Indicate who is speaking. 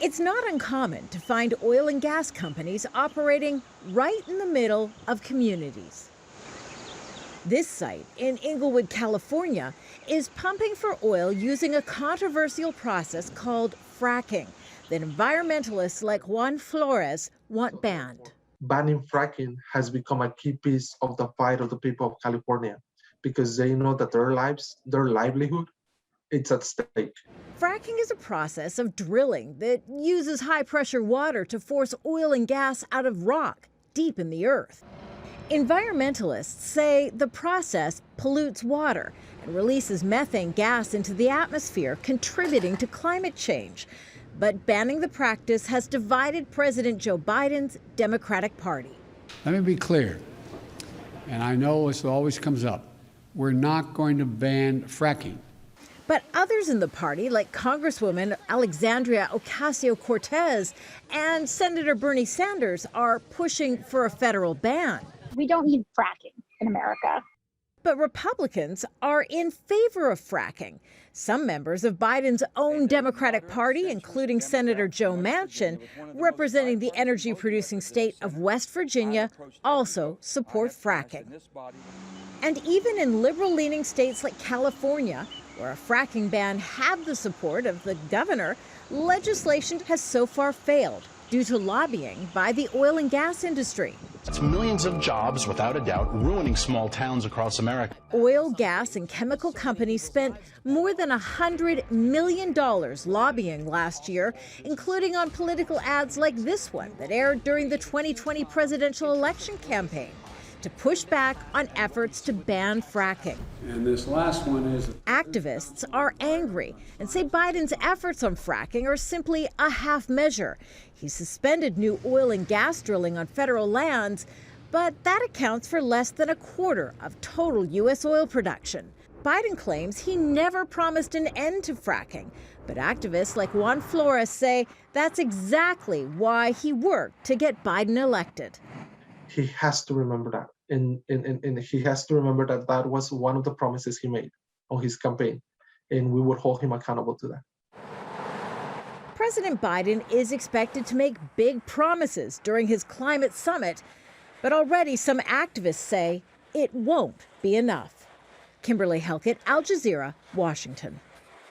Speaker 1: It's not uncommon to find oil and gas companies operating right in the middle of communities. This site in Inglewood, California, is pumping for oil using a controversial process called fracking that environmentalists like Juan Flores want banned.
Speaker 2: Banning fracking has become a key piece of the fight of the people of California because they know that their lives, their livelihood, it's at stake.
Speaker 1: Fracking is a process of drilling that uses high-pressure water to force oil and gas out of rock deep in the earth. Environmentalists say the process pollutes water and releases methane gas into the atmosphere, contributing to climate change. But banning the practice has divided President Joe Biden's Democratic Party.
Speaker 3: Let me be clear, and I know this always comes up. We're not going to ban fracking.
Speaker 1: But others in the party, like Congresswoman Alexandria Ocasio-Cortez and Senator Bernie Sanders, are pushing for a federal ban.
Speaker 4: We don't need fracking in America.
Speaker 1: But Republicans are in favor of fracking. Some members of Biden's own Democratic Party, including Senator Joe Manchin, representing the energy-producing state of West Virginia, also support fracking. And even in liberal-leaning states like California, where a fracking ban had the support of the governor, legislation has so far failed due to lobbying by the oil and gas industry.
Speaker 5: It's millions of jobs, without a doubt, ruining small towns across America.
Speaker 1: Oil, gas, and chemical companies spent more than $100 million lobbying last year, including on political ads like this one that aired during the 2020 presidential election campaign, to push back on efforts to ban fracking.
Speaker 3: And this last one is...
Speaker 1: Activists are angry and say Biden's efforts on fracking are simply a half measure. He suspended new oil and gas drilling on federal lands, but that accounts for less than a quarter of total U.S. oil production. Biden claims he never promised an end to fracking, but activists like Juan Flores say that's exactly why he worked to get Biden elected.
Speaker 2: He has to remember that. And he has to remember that that was one of the promises he made on his campaign, and we would hold him accountable to that.
Speaker 1: President Biden is expected to make big promises during his climate summit, but already some activists say it won't be enough. Kimberly Halkett, Aljazeera, Washington.